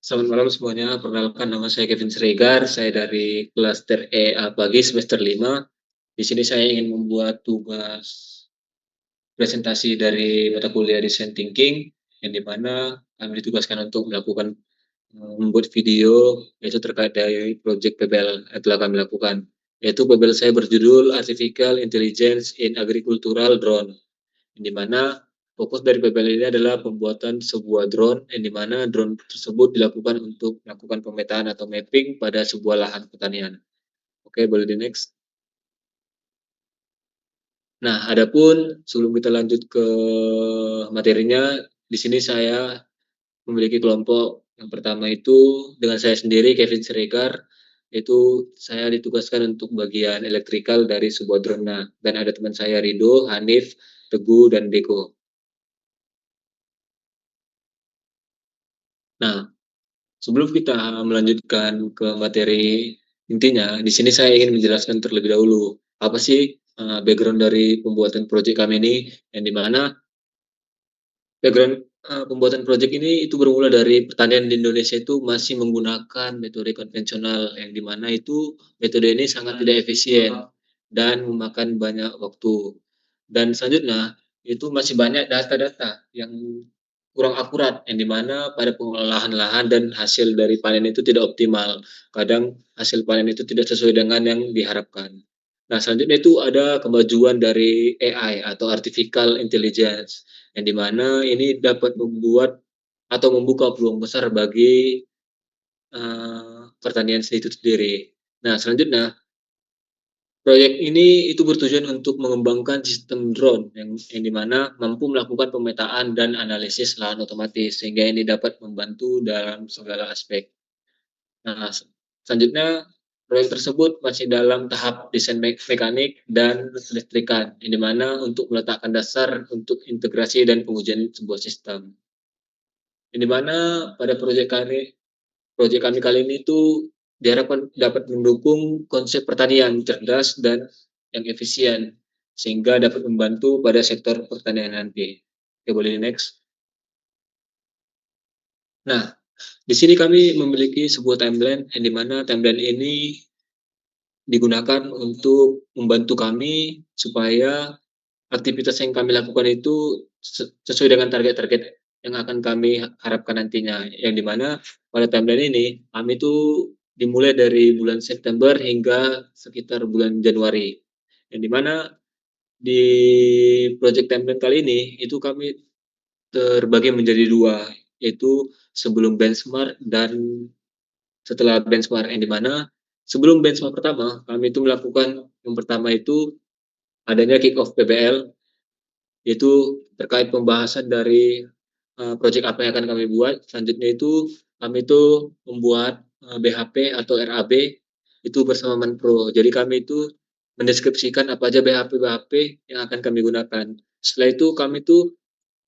Selamat malam semuanya, perkenalkan nama saya Kevin Siregar, saya dari klaster EA Pagi semester 5. Di sini saya ingin membuat tugas presentasi dari mata kuliah Design Thinking, yang di mana kami ditugaskan untuk melakukan membuat video yaitu terkait dari proyek PBL yang telah kami lakukan. Yaitu PBL saya berjudul Artificial Intelligence in Agricultural Drone, yang di mana fokus dari PBL ini adalah pembuatan sebuah drone, yang di mana drone tersebut dilakukan untuk melakukan pemetaan atau mapping pada sebuah lahan pertanian. Oke, boleh di next. Nah, adapun sebelum kita lanjut ke materinya, di sini saya memiliki kelompok. Yang pertama itu dengan saya sendiri, Kevin Siregar, itu saya ditugaskan untuk bagian elektrikal dari sebuah drone. Dan ada teman saya Rido, Hanif, Teguh, dan Beko. Nah, sebelum kita melanjutkan ke materi intinya, di sini saya ingin menjelaskan terlebih dahulu apa sih background dari pembuatan proyek kami ini, yang dimana background pembuatan proyek ini itu bermula dari pertanian di Indonesia itu masih menggunakan metode konvensional, yang dimana itu metode ini sangat tidak efisien dan memakan banyak waktu. Dan selanjutnya itu masih banyak data-data yang kurang akurat, yang dimana pada pengolahan lahan dan hasil dari panen itu tidak optimal. Kadang hasil panen itu tidak sesuai dengan yang diharapkan. Nah, selanjutnya itu ada kemajuan dari AI atau Artificial Intelligence, yang dimana ini dapat membuat atau membuka peluang besar bagi pertanian itu sendiri. Nah, selanjutnya proyek ini itu bertujuan untuk mengembangkan sistem drone yang dimana mampu melakukan pemetaan dan analisis lahan otomatis, sehingga ini dapat membantu dalam segala aspek. Nah, selanjutnya proyek tersebut masih dalam tahap desain mekanik dan listrikan, yang dimana untuk meletakkan dasar untuk integrasi dan pengujian sebuah sistem. Yang dimana pada proyek kami kali ini itu diharapkan dapat mendukung konsep pertanian cerdas dan yang efisien, sehingga dapat membantu pada sektor pertanian nanti. Oke, boleh next. Nah, di sini kami memiliki sebuah timeline, yang dimana timeline ini digunakan untuk membantu kami supaya aktivitas yang kami lakukan itu sesuai dengan target-target yang akan kami harapkan nantinya. Yang dimana pada timeline ini kami itu dimulai dari bulan September hingga sekitar bulan Januari. Yang dimana di project timeline kali ini itu kami terbagi menjadi dua, yaitu sebelum benchmark dan setelah benchmark, yang dimana sebelum benchmark pertama kami itu melakukan yang pertama itu adanya kick off PBL, yaitu terkait pembahasan dari proyek apa yang akan kami buat. Selanjutnya itu kami itu membuat BHP atau RAB itu bersama Manpro. Jadi kami itu mendeskripsikan apa aja BHP-BHP yang akan kami gunakan. Setelah itu kami itu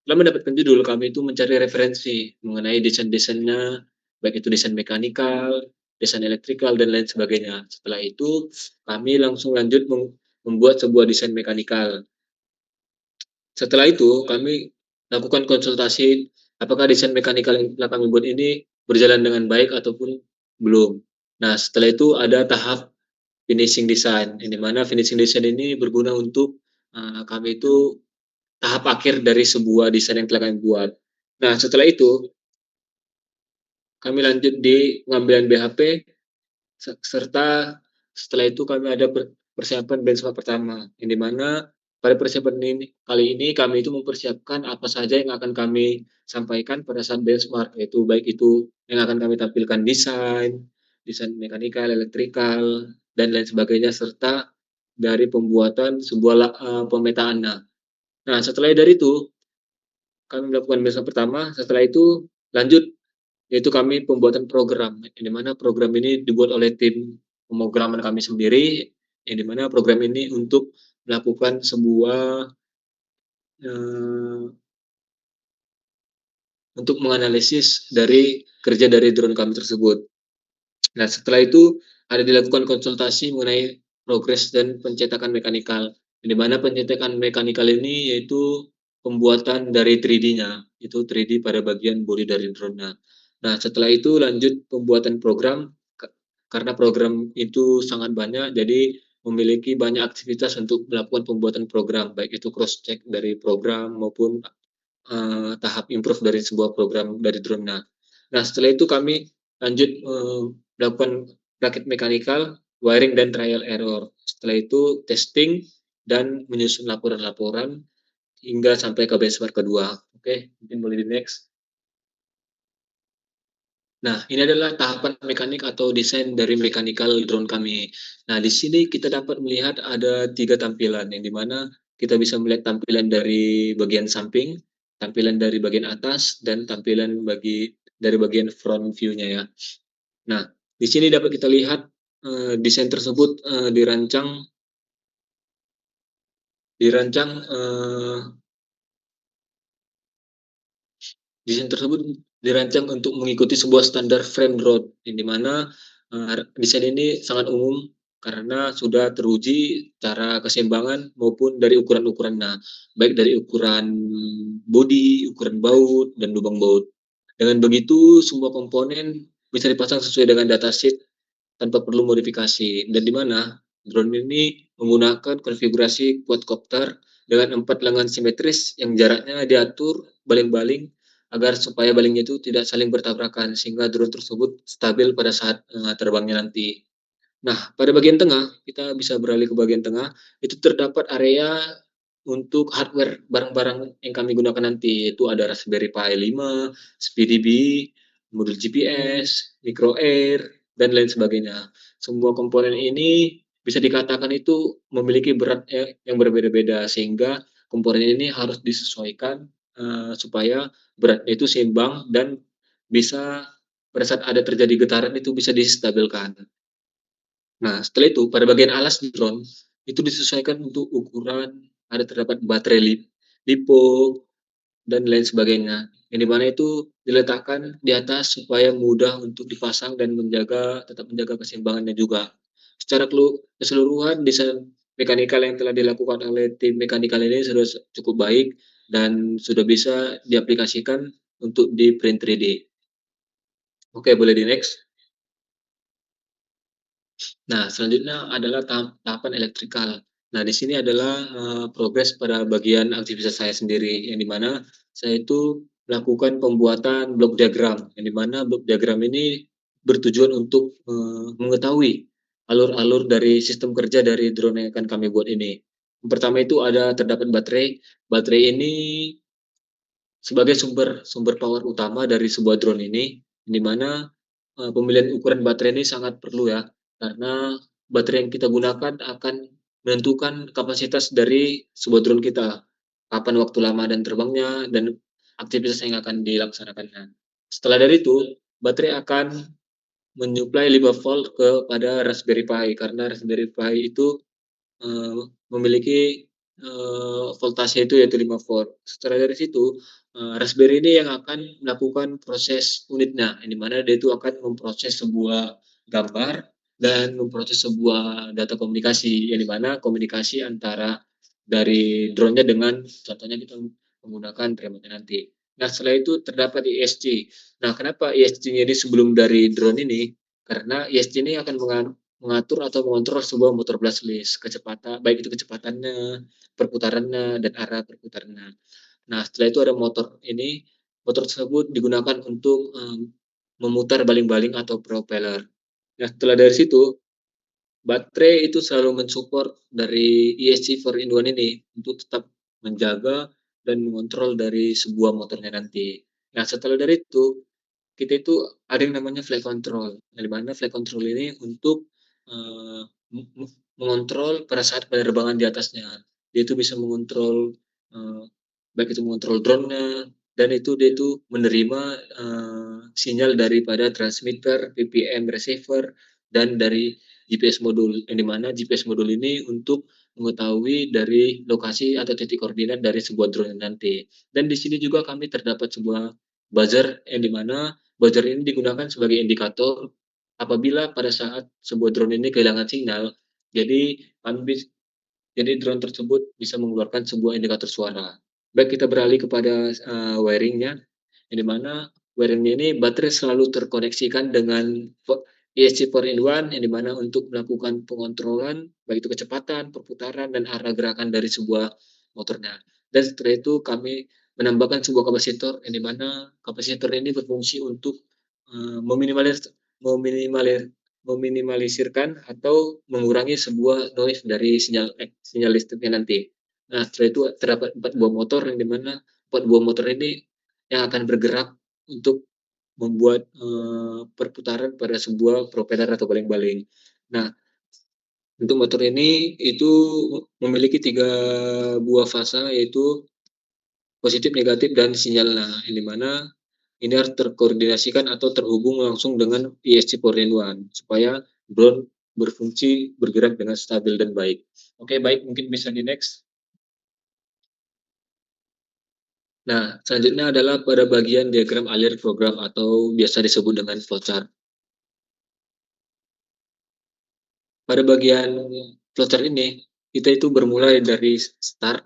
setelah mendapatkan judul, kami itu mencari referensi mengenai desain-desainnya, baik itu desain mekanikal, desain elektrikal, dan lain sebagainya. Setelah itu kami langsung lanjut membuat sebuah desain mekanikal. Setelah itu kami lakukan konsultasi apakah desain mekanikal yang telah kami buat ini berjalan dengan baik ataupun belum. Nah, setelah itu ada tahap finishing design, yang dimana finishing design ini berguna untuk kami itu tahap akhir dari sebuah desain yang telah kami buat. Nah, setelah itu kami lanjut di pengambilan BHP, serta setelah itu kami ada persiapan benchmark pertama, yang dimana pada persiapan ini kali ini kami itu mempersiapkan apa saja yang akan kami sampaikan pada saat benchmark, yaitu baik itu yang akan kami tampilkan desain mekanikal, elektrikal, dan lain sebagainya, serta dari pembuatan sebuah pemetaan. Nah, setelah dari itu kami melakukan benchmark pertama, setelah itu lanjut yaitu kami pembuatan program, yang dimana program ini dibuat oleh tim pemrograman kami sendiri, yang dimana program ini untuk melakukan sebuah untuk menganalisis dari kerja dari drone kami tersebut. Nah, setelah itu ada dilakukan konsultasi mengenai progres dan pencetakan mekanikal, di mana pencetakan mekanikal ini yaitu pembuatan dari 3D-nya, itu 3D pada bagian bodi dari drone-nya. Nah, setelah itu lanjut pembuatan program, karena program itu sangat banyak, jadi memiliki banyak aktivitas untuk melakukan pembuatan program, baik itu cross check dari program maupun tahap improve dari sebuah program dari drone. Nah, setelah itu kami lanjut melakukan rakit mekanikal, wiring dan trial error. Setelah itu testing dan menyusun laporan-laporan hingga sampai ke benchmark kedua. Oke, mungkin boleh di next. Nah, ini adalah tahapan mekanik atau desain dari mechanical drone kami. Nah, di sini kita dapat melihat ada 3 tampilan, yang di mana kita bisa melihat tampilan dari bagian samping, tampilan dari bagian atas, dan tampilan dari bagian front view-nya ya. Nah, di sini dapat kita lihat desain tersebut dirancang desain tersebut dirancang untuk mengikuti sebuah standar frame drone, yang di mana desain ini sangat umum karena sudah teruji cara keseimbangan maupun dari ukuran-ukuran. Nah, baik dari ukuran bodi, ukuran baut, dan lubang baut. Dengan begitu, semua komponen bisa dipasang sesuai dengan datasheet tanpa perlu modifikasi. Dan di mana drone ini menggunakan konfigurasi quadcopter dengan 4 lengan simetris yang jaraknya diatur baling-baling agar supaya balingnya itu tidak saling bertabrakan sehingga drone tersebut stabil pada saat terbangnya nanti. Nah, pada bagian tengah, kita bisa beralih ke bagian tengah, itu terdapat area untuk hardware barang-barang yang kami gunakan nanti, yaitu ada Raspberry Pi 5, SpeedyB, modul GPS, micro air, dan lain sebagainya. Semua komponen ini bisa dikatakan itu memiliki berat yang berbeda-beda, sehingga komponen ini harus disesuaikan supaya beratnya itu seimbang dan bisa pada saat ada terjadi getaran itu bisa distabilkan. Nah, setelah itu pada bagian alas drone itu disesuaikan untuk ukuran, ada terdapat baterai lipo dan lain sebagainya. Yang dimana itu diletakkan di atas supaya mudah untuk dipasang dan tetap menjaga keseimbangannya juga. Secara keseluruhan desain mekanikal yang telah dilakukan oleh tim mekanikal ini sudah cukup baik dan sudah bisa diaplikasikan untuk di print 3D. Oke, boleh di next. Nah, selanjutnya adalah tahapan elektrikal. Nah, di sini adalah progres pada bagian aktivitas saya sendiri, yang dimana saya itu melakukan pembuatan blok diagram, yang dimana blok diagram ini bertujuan untuk mengetahui alur-alur dari sistem kerja dari drone yang akan kami buat ini. Yang pertama itu ada terdapat baterai. Baterai ini sebagai sumber sumber power utama dari sebuah drone ini, di mana pemilihan ukuran baterai ini sangat perlu ya, karena baterai yang kita gunakan akan menentukan kapasitas dari sebuah drone kita, kapan waktu lama dan terbangnya, dan aktivitas yang akan dilaksanakannya. Setelah dari itu, baterai akan menyuplai 5 volt kepada Raspberry Pi, karena Raspberry Pi itu memiliki voltase itu yaitu 5 volt. Setelah dari situ, Raspberry ini yang akan melakukan proses unitnya, yang dimana dia itu akan memproses sebuah gambar dan memproses sebuah data komunikasi, yang dimana komunikasi antara dari drone-nya dengan contohnya kita menggunakan remote nanti. Nah, setelah itu terdapat ESC. Nah, kenapa ESC-nya ini sebelum dari drone ini? Karena ESC ini akan mengatur atau mengontrol sebuah motor brushless, kecepatan, baik itu kecepatannya, perputarannya, dan arah perputarannya. Nah, setelah itu ada motor ini, motor tersebut digunakan untuk memutar baling-baling atau propeller. Nah, setelah dari situ, baterai itu selalu mensupport dari ESC4-in-1 ini untuk tetap menjaga dan mengontrol dari sebuah motornya nanti. Nah, setelah dari itu, kita itu ada yang namanya flight control, yang dimana flight control ini untuk uh, mengontrol pada saat penerbangan di atasnya. Dia itu bisa mengontrol uh, baik itu mengontrol drone-nya dan itu dia itu menerima sinyal daripada transmitter, PPM receiver dan dari GPS modul, yang dimana GPS modul ini untuk mengetahui dari lokasi atau titik koordinat dari sebuah drone nanti. Dan di sini juga kami terdapat sebuah buzzer, yang dimana buzzer ini digunakan sebagai indikator apabila pada saat sebuah drone ini kehilangan sinyal, jadi jadi drone tersebut bisa mengeluarkan sebuah indikator suara. Baik, kita beralih kepada wiringnya, yang dimana wiring ini baterai selalu terkoneksikan dengan ESC 4-in-1 yang dimana untuk melakukan pengontrolan baik itu kecepatan, perputaran, dan arah gerakan dari sebuah motornya. Dan setelah itu kami menambahkan sebuah kapasitor yang dimana kapasitor ini berfungsi untuk meminimalisirkan atau mengurangi sebuah noise dari sinyal listriknya nanti. Nah, setelah itu terdapat 4 buah motor yang dimana 4 buah motor ini yang akan bergerak untuk membuat perputaran pada sebuah propeller atau baling-baling. Nah, untuk motor ini itu memiliki 3 buah fasa yaitu positif, negatif, dan sinyal. Nah, yang dimana ini harus terkoordinasikan atau terhubung langsung dengan ESC 4-in-1 supaya drone berfungsi bergerak dengan stabil dan baik. Oke, baik, mungkin bisa di next. Nah, selanjutnya adalah pada bagian diagram alir program atau biasa disebut dengan flowchart. Pada bagian flowchart ini, kita itu bermulai dari start.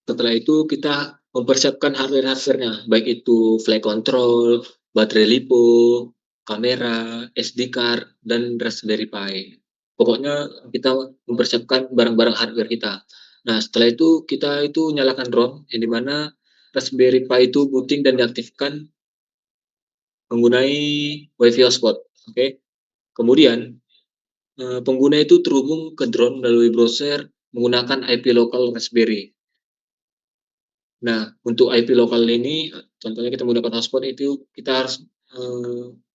Setelah itu kita mempersiapkan hardware-hardware-nya, baik itu flight control, baterai LiPo, kamera, SD card, dan Raspberry Pi. Pokoknya kita mempersiapkan barang-barang hardware kita. Nah, setelah itu kita itu nyalakan ROM, yang dimana Raspberry Pi itu booting dan diaktifkan menggunakan Wi-Fi hotspot. Oke. Kemudian pengguna itu terhubung ke drone melalui browser menggunakan IP lokal Raspberry. Nah, untuk IP lokal ini, contohnya kita menggunakan hotspot itu kita harus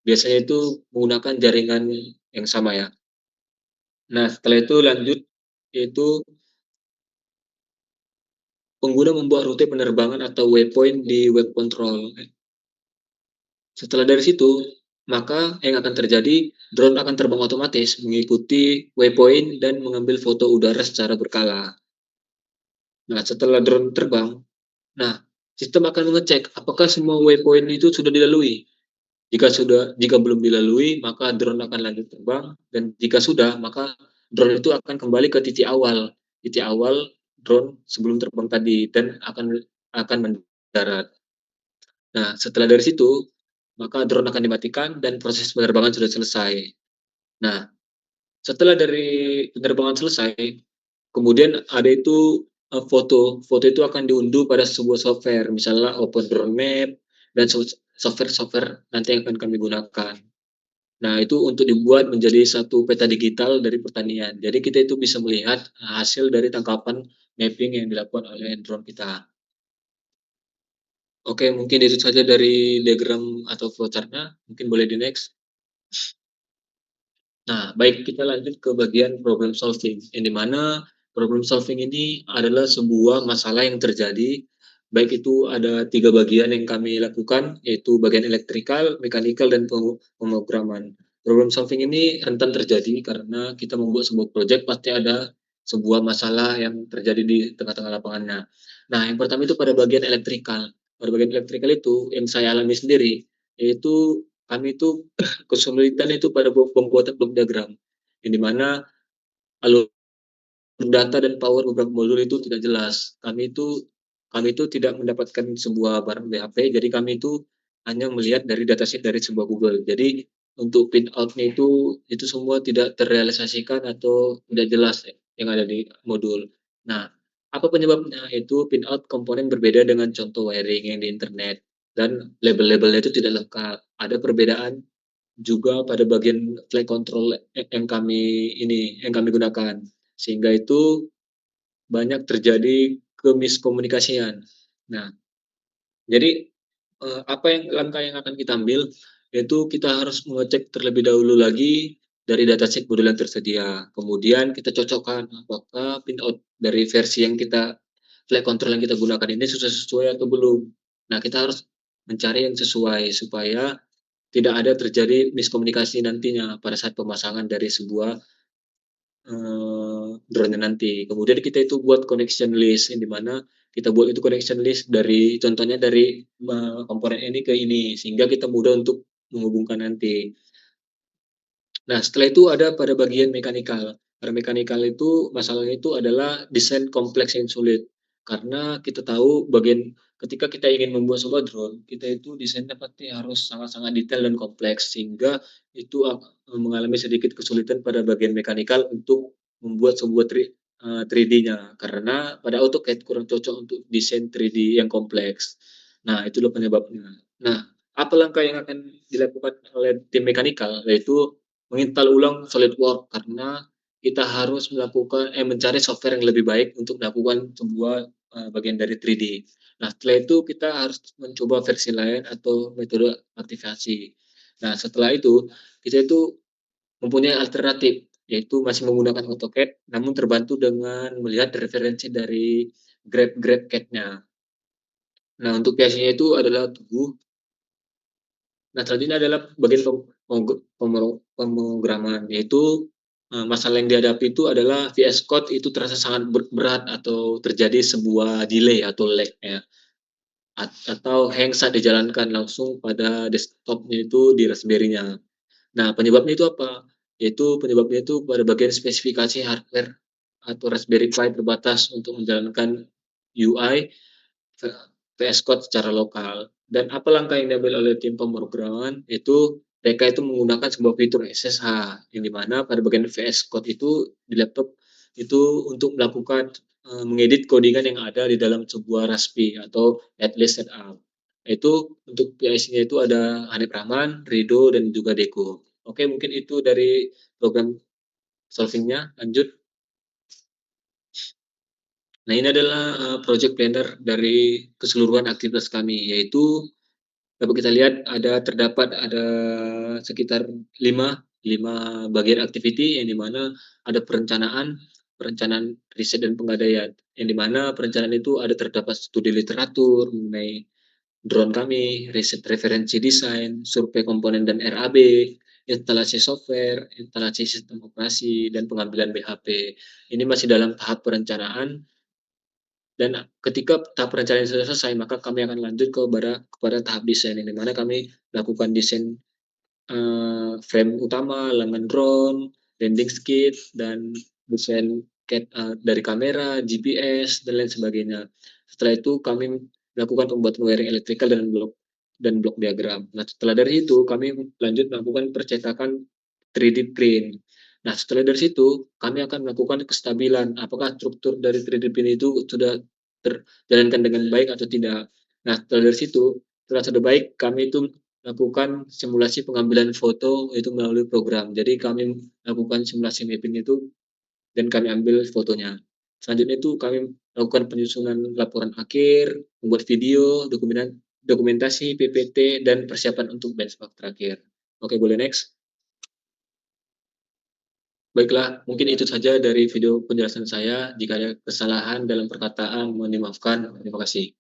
biasanya itu menggunakan jaringan yang sama ya. Nah, setelah itu lanjut yaitu pengguna membuat rute penerbangan atau waypoint di web control. Setelah dari situ, maka yang akan terjadi, drone akan terbang otomatis mengikuti waypoint dan mengambil foto udara secara berkala. Nah, setelah drone terbang, nah sistem akan mengecek apakah semua waypoint itu sudah dilalui. Jika belum dilalui, maka drone akan lanjut terbang, dan jika sudah, maka drone itu akan kembali ke titik awal drone sebelum terbang tadi dan akan mendarat. Nah, setelah dari situ, maka drone akan dimatikan dan proses penerbangan sudah selesai. Nah, setelah dari penerbangan selesai, kemudian ada itu foto. Foto itu akan diunduh pada sebuah software, misalnya Open Drone Map dan software-software nanti yang akan kami gunakan. Nah, itu untuk dibuat menjadi satu peta digital dari pertanian. Jadi kita itu bisa melihat hasil dari tangkapan mapping yang dilakukan oleh drone kita. Oke, mungkin itu saja dari diagram atau flowchart-nya. Mungkin boleh di next. Nah, baik, kita lanjut ke bagian problem solving, yang dimana problem solving ini adalah sebuah masalah yang terjadi, baik itu ada 3 bagian yang kami lakukan, yaitu bagian elektrikal, mekanikal, dan pemrograman. Problem solving ini rentan terjadi karena kita membuat sebuah proyek pasti ada sebuah masalah yang terjadi di tengah-tengah lapangannya. Nah, yang pertama itu pada bagian elektrikal. Pada bagian elektrikal itu yang saya alami sendiri, yaitu kami itu kesulitan itu pada pembuatan blok diagram, yang dimana alur data dan power beberapa modul itu tidak jelas. Kami itu tidak mendapatkan sebuah barang BHP, jadi kami itu hanya melihat dari datasheet dari sebuah Google. Jadi untuk pinout-nya itu semua tidak terrealisasikan atau tidak jelas yang ada di modul. Nah, apa penyebabnya? Itu pinout komponen berbeda dengan contoh wiring yang di internet, dan label-labelnya itu tidak lengkap. Ada perbedaan juga pada bagian flight control yang kami gunakan. Sehingga itu banyak terjadi kemiskomunikasian. Nah, jadi apa yang langkah yang akan kita ambil, yaitu kita harus mengecek terlebih dahulu lagi dari dataset modul yang tersedia. Kemudian kita cocokkan apakah pinout dari versi yang kita flight control yang kita gunakan ini sudah sesuai atau belum. Nah, kita harus mencari yang sesuai supaya tidak ada terjadi miskomunikasi nantinya pada saat pemasangan dari sebuah drone nanti. Kemudian kita itu buat connection list, yang dimana kita buat itu connection list dari contohnya dari komponen ini ke ini, sehingga kita mudah untuk menghubungkan nanti. Nah, setelah itu ada pada bagian mekanikal. Pada mekanikal itu masalahnya itu adalah desain kompleks yang sulit. Karena kita tahu ketika kita ingin membuat sebuah drone, kita itu desainnya pasti harus sangat-sangat detail dan kompleks, sehingga itu mengalami sedikit kesulitan pada bagian mekanikal untuk membuat sebuah 3D-nya, karena pada AutoCAD kurang cocok untuk desain 3D yang kompleks. Nah, itulah penyebabnya. Nah, apa langkah yang akan dilakukan oleh tim mekanikal, yaitu menginstal ulang SolidWorks, karena kita harus mencari software yang lebih baik untuk melakukan sebuah bagian dari 3D. Nah, setelah itu kita harus mencoba versi lain atau metode aktivasi. Nah, setelah itu kita itu mempunyai alternatif, yaitu masih menggunakan AutoCAD, namun terbantu dengan melihat referensi dari grab CAD-nya. Nah, untuk PLC-nya itu adalah tubuh. Nah, selanjutnya adalah bagian pemrograman, yaitu masalah yang dihadapi itu adalah VS Code itu terasa sangat berat atau terjadi sebuah delay atau lag ya, atau hang saat dijalankan langsung pada desktopnya itu di Raspberry-nya. Nah, penyebabnya itu apa? Yaitu penyebabnya itu pada bagian spesifikasi hardware atau Raspberry Pi terbatas untuk menjalankan UI VS Code secara lokal. Dan apa langkah yang diambil oleh tim pemrograman, itu mereka itu menggunakan sebuah fitur SSH, yang dimana pada bagian VS Code itu di laptop itu untuk melakukan mengedit codingan yang ada di dalam sebuah Raspi atau Atlas Setup. Itu untuk PIC-nya itu ada Hanif Rahman, Rido, dan juga Deko. Oke, mungkin itu dari program solvingnya. Lanjut. Nah, ini adalah project planner dari keseluruhan aktivitas kami, yaitu dapat kita lihat terdapat sekitar lima bagian activity, yang dimana ada perencanaan riset dan penggadaian, yang dimana perencanaan itu terdapat studi literatur mengenai drone kami, riset referensi desain, survei komponen dan RAB, instalasi software, instalasi sistem operasi, dan pengambilan BHP. Ini masih dalam tahap perencanaan, dan ketika tahap perencanaan sudah selesai, maka kami akan lanjut kepada tahap desain, di mana kami lakukan desain frame utama, lengan drone, landing skid, dan desain dari kamera, GPS, dan lain sebagainya. Setelah itu kami melakukan pembuatan wiring elektrikal dan blok diagram. Nah, setelah dari itu kami lanjut melakukan percetakan 3D print. Nah, setelah dari situ kami akan melakukan kestabilan apakah struktur dari 3D print itu sudah terjalankan dengan baik atau tidak. Nah, setelah sudah baik, kami itu lakukan simulasi pengambilan foto itu melalui program. Jadi kami lakukan simulasi mapping itu dan kami ambil fotonya. Selanjutnya itu kami lakukan penyusunan laporan akhir, membuat video, dokumentasi, PPT, dan persiapan untuk benchmark terakhir. Oke, boleh next. Baiklah, mungkin itu saja dari video penjelasan saya. Jika ada kesalahan dalam perkataan, mohon dimaafkan. Terima kasih.